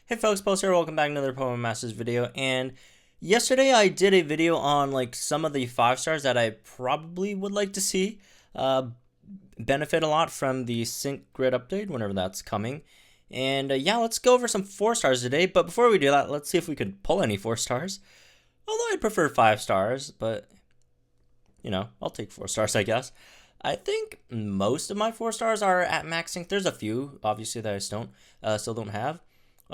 Hey folks, Post here, welcome back to another Pokemon Masters video, and yesterday I did a video on like some of the 5 stars that I probably would like to see benefit a lot from the Sync Grid update, whenever that's coming. And yeah, let's go over some 4 stars today, but before we do that, let's see if we could pull any 4 stars. Although I'd prefer 5 stars, but you know, I'll take 4 stars, I guess. I think most of my 4 stars are at max sync. There's a few, obviously, that I still don't have.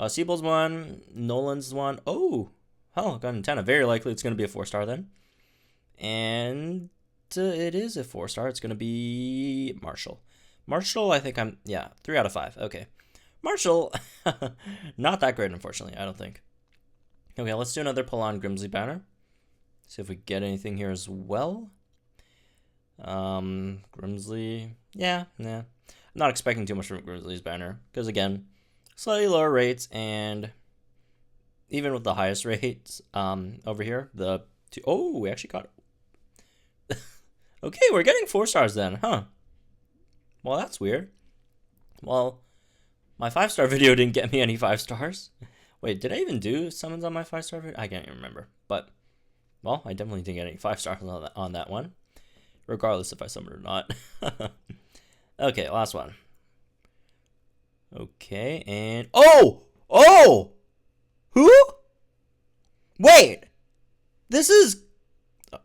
Siebel's one, Nolan's one. Oh, hell, got an antenna. Very likely it's going to be a 4 star then. And it is a 4 star. It's going to be Marshall. Marshall, I think 3 out of 5. Okay. Marshall, not that great, unfortunately, I don't think. Okay, let's do another pull on Grimsley banner. See if we get anything here as well. Grimsley, I'm not expecting too much from Grimsley's banner, because again, slightly lower rates, and even with the highest rates, over here, we actually got it. Okay, we're getting 4 stars then, huh? Well, that's weird. Well, my 5-star video didn't get me any 5 stars. Wait, did I even do summons on my 5-star video? I can't even remember, but, well, I definitely didn't get any 5 stars on that one, regardless if I summoned or not. Okay, last one. Okay, and who? Wait, this is.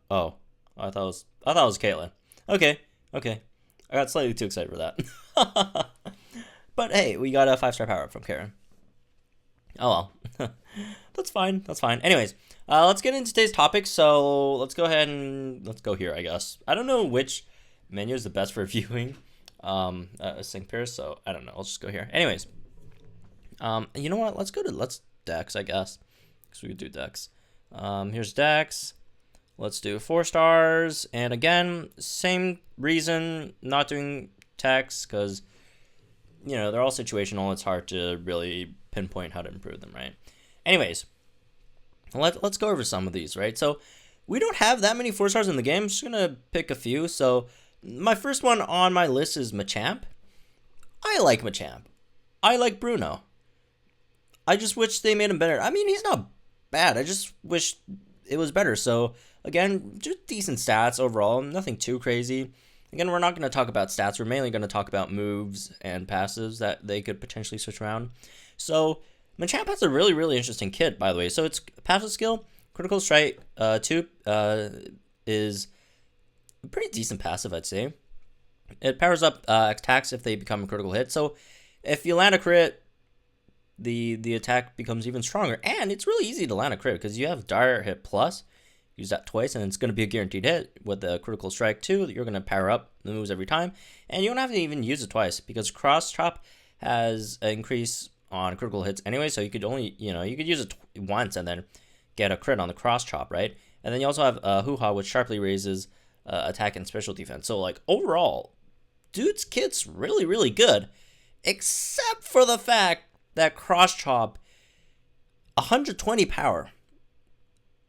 Oh, I thought it was Caitlyn. Okay, I got slightly too excited for that. But hey, we got a 5-star power up from Karen. Oh well, that's fine. Anyways, let's get into today's topic. So let's go ahead and let's go here. I guess I don't know which menu is the best for viewing. Sync pairs, so I don't know, I'll just go here. Anyways, you know what, let's Dex, I guess, because we could do Dex. Here's Dex. Let's do 4 stars, and again, same reason, not doing text, because, you know, they're all situational. It's hard to really pinpoint how to improve them, right? Anyways, let's go over some of these, right? So, we don't have that many 4 stars in the game. I'm just gonna pick a few, so my first one on my list is Machamp. I like Machamp. I like Bruno. I just wish they made him better. I mean, he's not bad. I just wish it was better. So, again, just decent stats overall. Nothing too crazy. Again, we're not going to talk about stats. We're mainly going to talk about moves and passives that they could potentially switch around. So, Machamp has a really, really interesting kit, by the way. So, its passive skill, Critical Strike 2, is a pretty decent passive, I'd say. It powers up attacks if they become a critical hit. So if you land a crit, the attack becomes even stronger. And it's really easy to land a crit because you have Dire Hit Plus. Use that twice, and it's going to be a guaranteed hit with the Critical Strike 2. You're going to power up the moves every time. And you don't have to even use it twice because Cross Chop has an increase on critical hits anyway. So you could only, you could use it once and then get a crit on the Cross Chop, right? And then you also have Hoo-Ha, which sharply raises attack and special defense. So, like, overall, dude's kit's really, really good. Except for the fact that Cross Chop, 120 power.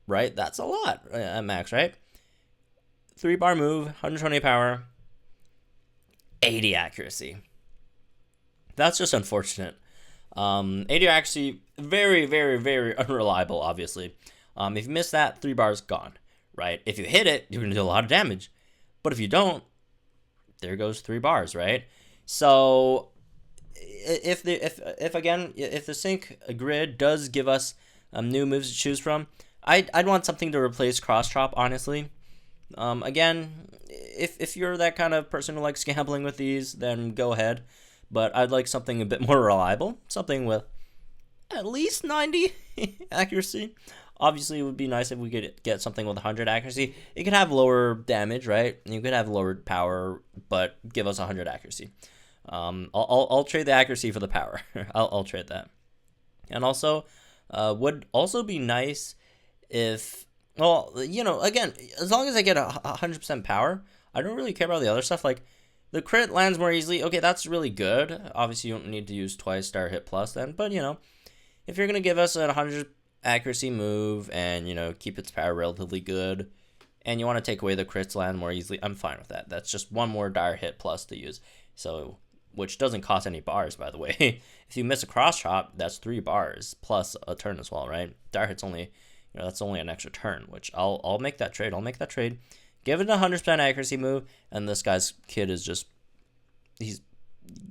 Right? That's a lot at max, right? 3-bar move, 120 power, 80 accuracy. That's just unfortunate. 80 accuracy, very, very, very unreliable, obviously. If you miss that, 3 bars gone. Right? If you hit it, you're going to do a lot of damage. But if you don't, there goes 3 bars, right? So if the sync grid does give us new moves to choose from, I'd want something to replace Cross Chop, honestly. Again, if you're that kind of person who likes gambling with these, then go ahead. But I'd like something a bit more reliable, something with at least 90 accuracy. Obviously, it would be nice if we could get something with 100 accuracy. It could have lower damage, right? You could have lower power, but give us 100 accuracy. I'll trade the accuracy for the power. I'll trade that. And also, would also be nice if, well, again, as long as I get 100% power, I don't really care about the other stuff. Like, the crit lands more easily. Okay, that's really good. Obviously, you don't need to use twice Star Hit Plus then. But, if you're going to give us a 100 accuracy move and keep its power relatively good, and you want to take away the crits land more easily, I'm fine with that. That's just one more Dire Hit Plus to use. So which doesn't cost any bars, by the way. If you miss a cross chop, that's 3 bars plus a turn as well, right? Dire hit's only, that's only an extra turn, which I'll make that trade. I'll make that trade. Give it a 100% accuracy move, and this guy's kid is just, he's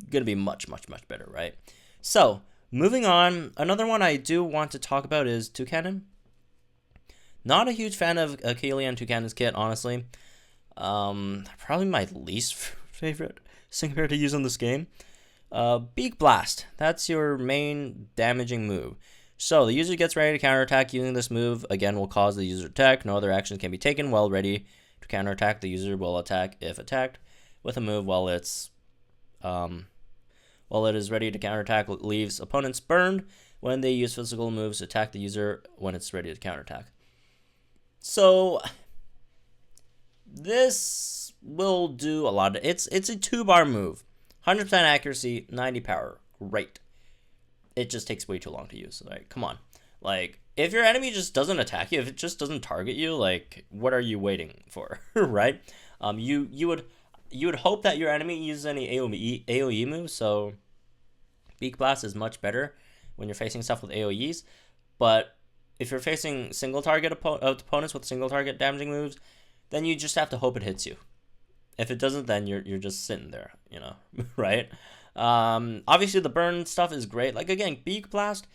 gonna be much, much, much better, right? So moving on, another one I do want to talk about is Toucannon. Not a huge fan of Kaylee and Toucannon's kit, honestly. Probably my least favorite single pair to use in this game. Beak Blast. That's your main damaging move. So the user gets ready to counterattack using this move. Again, will cause the user to attack. No other actions can be taken. While ready to counterattack, the user will attack if attacked with a move while it is ready to counterattack. Leaves opponents burned when they use physical moves to attack the user when it's ready to counterattack. So this will do a lot of, it's a 2-bar move. 100% accuracy, 90 power. Great. It just takes way too long to use. Like, come on. Like, if your enemy just doesn't attack you, if it just doesn't target you, like, what are you waiting for, right? You would hope that your enemy uses any AoE moves, so Beak Blast is much better when you're facing stuff with AoEs, but if you're facing single target opponents with single target damaging moves, then you just have to hope it hits you. If it doesn't, then you're just sitting there, right? Obviously the burn stuff is great. Like, again, Beak Blast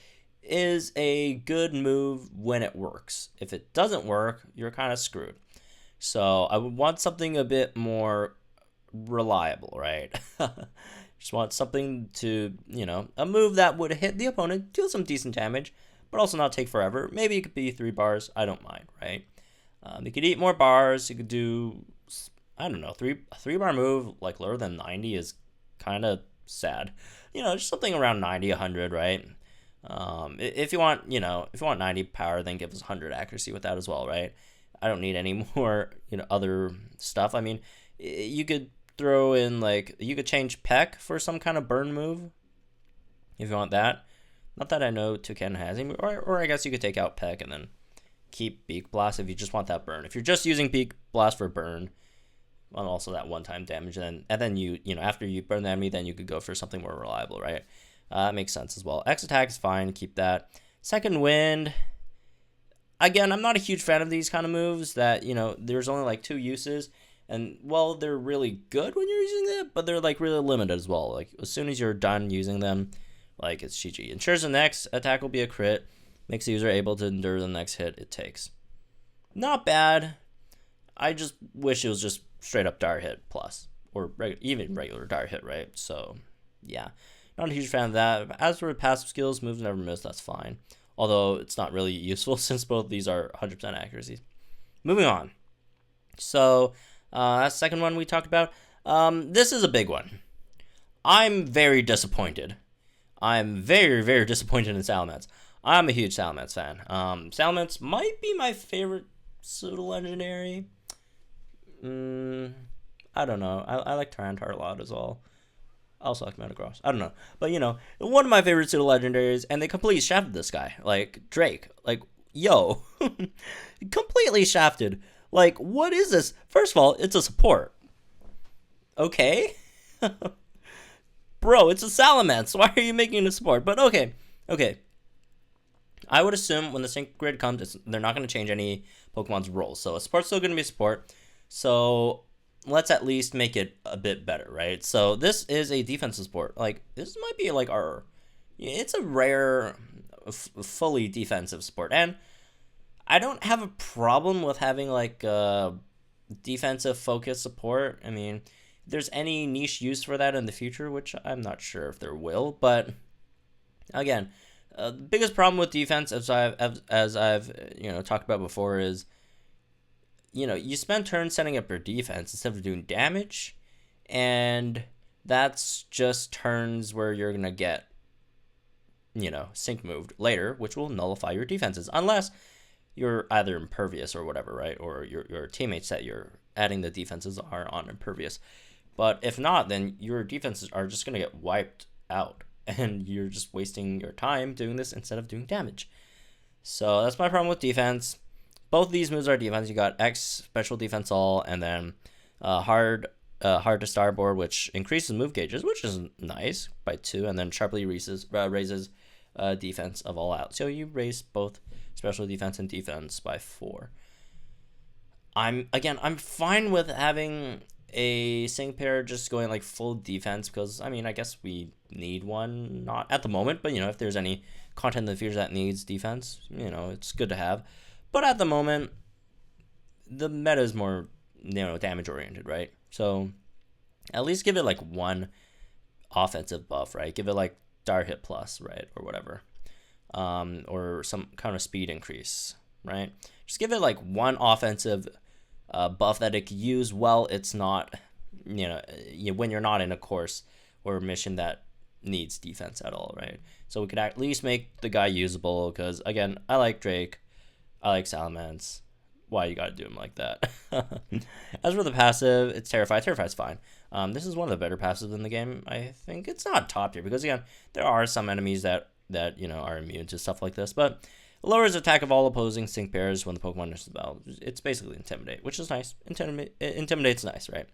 is a good move when it works. If it doesn't work, you're kind of screwed. So I would want something a bit more reliable, right? Just want something to, a move that would hit the opponent, deal some decent damage, but also not take forever. Maybe it could be 3 bars. I don't mind, right? You could eat more bars. You could do, I don't know, 3-bar move like lower than 90 is kind of sad. Just something around 90, 100, right? If you want, if you want 90 power, then give us 100 accuracy with that as well, right? I don't need any more, other stuff. I mean, you could throw in, like, you could change Peck for some kind of burn move if you want that. Not that I know Toucannon has any, or I guess you could take out Peck and then keep Beak Blast if you just want that burn. If you're just using Beak Blast for burn, and also that one-time damage, and then you after you burn the enemy, then you could go for something more reliable, right? That makes sense as well. X attack is fine, keep that. Second Wind, again, I'm not a huge fan of these kind of moves that, there's only like 2 uses, and well, they're really good when you're using it, but they're like really limited as well. Like, as soon as you're done using them, like, it's GG. Ensures the next attack will be a crit, makes the user able to endure the next hit it takes. Not bad. I just wish it was just straight up dire hit plus, or even regular dire hit, right? So, yeah. Not a huge fan of that. As for passive skills, moves never miss, that's fine. Although it's not really useful since both of these are 100% accuracy. Moving on. So, that's the second one we talked about. This is a big one. I'm very disappointed. I'm very, very disappointed in Salamence. I'm a huge Salamence fan. Salamence might be my favorite pseudo-legendary. I don't know. I like Tyranitar a lot as well. I also like Metagross. I don't know. But, one of my favorite pseudo-legendaries, and they completely shafted this guy. Like, Drake. Like, yo. Completely shafted. Like, what is this? First of all, it's a support. Okay? Bro, it's a Salamence. Why are you making it a support? But okay. I would assume when the sync grid comes, they're not going to change any Pokemon's roles. So a support's still going to be a support. So let's at least make it a bit better, right? So this is a defensive support. Like, this might be like it's a rare, fully defensive support. And I don't have a problem with having like a defensive focus support. I mean, if there's any niche use for that in the future, which I'm not sure if there will, but again, the biggest problem with defense, as I've talked about before, is you spend turns setting up your defense instead of doing damage, and that's just turns where you're gonna get sync moved later, which will nullify your defenses unless you're either impervious or whatever, right? Or your teammates that you're adding the defenses are on impervious. But if not, then your defenses are just gonna get wiped out, and you're just wasting your time doing this instead of doing damage. So that's my problem with defense. Both of these moves are defense. You got X, special defense all, and then hard hard to starboard, which increases move gauges, which is nice by 2, and then sharply raises defense of all out. So you raise both special defense and defense by 4. I'm fine with having a sync pair just going like full defense because I mean I guess we need one, not at the moment, but if there's any content in the future that needs defense, it's good to have. But at the moment, the meta is more damage oriented, right? So at least give it like one offensive buff, right? Give it like Dire Hit Plus, right, or whatever, or some kind of speed increase, right? Just give it like one offensive buff that it could use while it's not, when you're not in a course or mission that needs defense at all, right? So we could at least make the guy usable because, again, I like Drake, I like Salamence. Why you gotta do him like that? As for the passive, it's Terrify. Terrify's fine. This is one of the better passives in the game. I think it's not top tier because, again, there are some enemies that are immune to stuff like this, but lowers attack of all opposing sync pairs when the Pokemon enters the battle. It's basically Intimidate, which is nice. Intimidate's nice, right?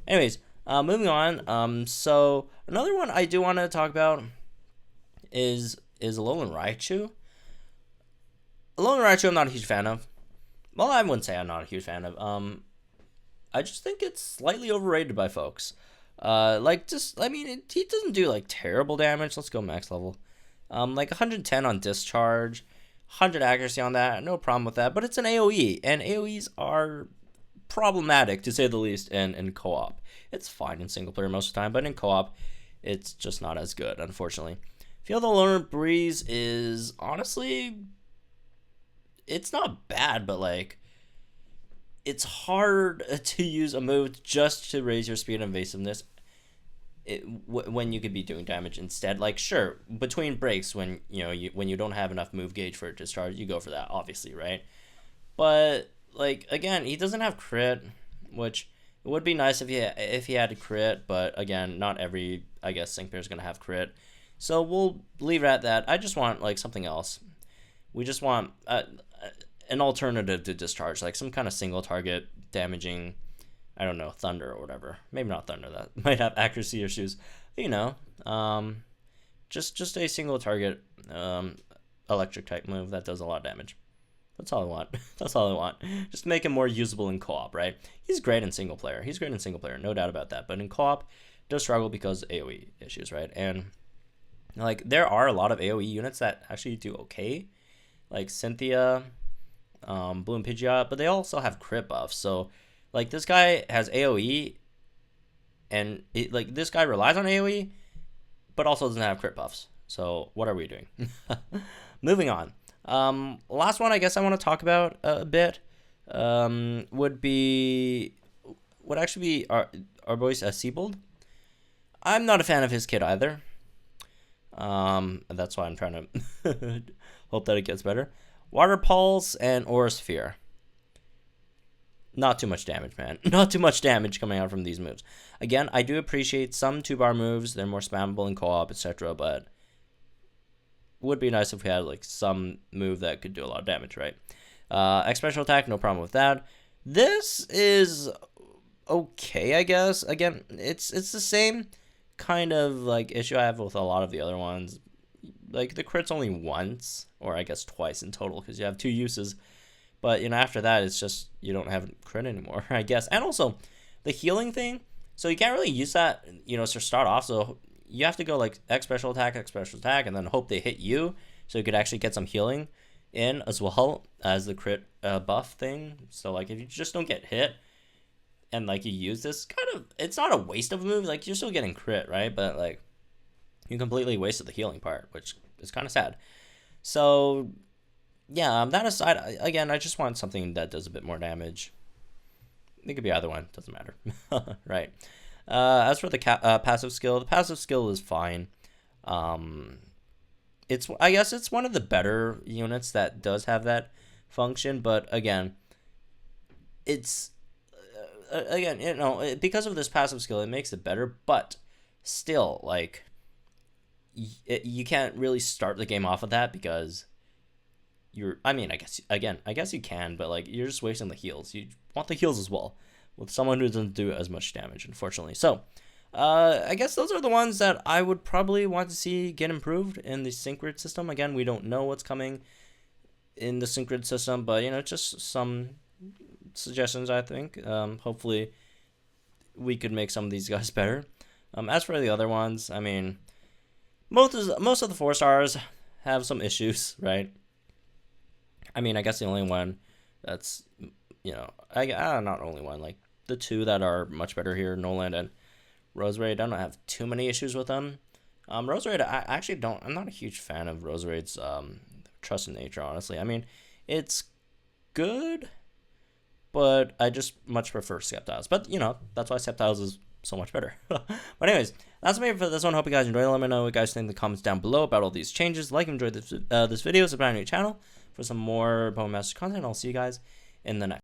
Anyways, moving on. So another one I do want to talk about is Alolan Raichu. Alolan Raichu I'm not a huge fan of. Well, I wouldn't say I'm not a huge fan of. I just think it's slightly overrated by folks. He doesn't do like terrible damage. Let's go max level. Like 110 on discharge, 100 accuracy on that, no problem with that. But it's an AoE, and AoEs are problematic to say the least in co-op. It's fine in single player most of the time, but in co-op, it's just not as good, unfortunately. Feel the Lunar Breeze is honestly, it's not bad, but like, it's hard to use a move just to raise your speed and evasiveness when you could be doing damage instead. Like, sure, between breaks when you don't have enough move gauge for a discharge, you go for that, obviously, right? But like, again, he doesn't have crit, which it would be nice if he had a crit, but again, not every, I guess, sync pair is gonna have crit. So we'll leave it at that. I just want like something else. We just want an alternative to discharge, like some kind of single target damaging, I don't know, Thunder or whatever. Maybe not Thunder, that might have accuracy issues. Just a single target electric type move that does a lot of damage. That's all I want. That's all I want. Just make him more usable in co-op, right? He's great in single player. No doubt about that. But in co-op, does struggle because AoE issues, right? And like, there are a lot of AoE units that actually do okay, like Cynthia, Bloom Pidgeot, but they also have crit buffs. So like, this guy has AoE, and this guy relies on AoE, but also doesn't have crit buffs. So what are we doing? Moving on. Last one I guess I want to talk about a bit would actually be our boy Seabold. I'm not a fan of his kit either. That's why I'm trying to hope that it gets better. Water Pulse and Aura Sphere. Not too much damage, man. Not too much damage coming out from these moves. Again, I do appreciate some 2-bar moves. They're more spammable in co-op, etc. But it would be nice if we had like some move that could do a lot of damage, right? X Special Attack, no problem with that. This is okay, I guess. Again, it's the same kind of like issue I have with a lot of the other ones. Like, the crit's only once, or I guess twice in total, because you have 2 uses. But, after that, it's just, you don't have crit anymore, I guess. And also, the healing thing, so you can't really use that, to start off. So you have to go, like, X Special Attack, and then hope they hit you, so you could actually get some healing in as well as the crit buff thing. So, like, if you just don't get hit, and, like, you use this, it's not a waste of a move. Like, you're still getting crit, right? But, like, you completely wasted the healing part, which is kind of sad. So, yeah, that aside, again, I just want something that does a bit more damage. It could be either one, doesn't matter. Right. As for the passive skill, the passive skill is fine. I guess it's one of the better units that does have that function, but again, it's because of this passive skill, it makes it better, but still, like, you can't really start the game off of that because I guess you can, but like, you're just wasting the heals. You want the heals as well, with someone who doesn't do as much damage, unfortunately. So, I guess those are the ones that I would probably want to see get improved in the Synchrid system. Again, we don't know what's coming in the Synchrid system, but, you know, just some suggestions, I think. Hopefully, we could make some of these guys better. As for the other ones, I mean, most of the 4-stars have some issues, right? I mean, I guess the only one that's, you know, not only one, like the 2 that are much better here, Noland and Roserade, I don't have too many issues with them. Roserade, I actually don't, I'm not a huge fan of Roserade's Trust in Nature, honestly. I mean, it's good, but I just much prefer Sceptiles. But, you know, that's why Sceptiles is so much better. But anyways, that's me for this one. Hope you guys enjoyed. Let me know what you guys think in the comments down below about all these changes. Like and enjoy this video, subscribe to my channel for some more Pokemon Master content. I'll see you guys in the next.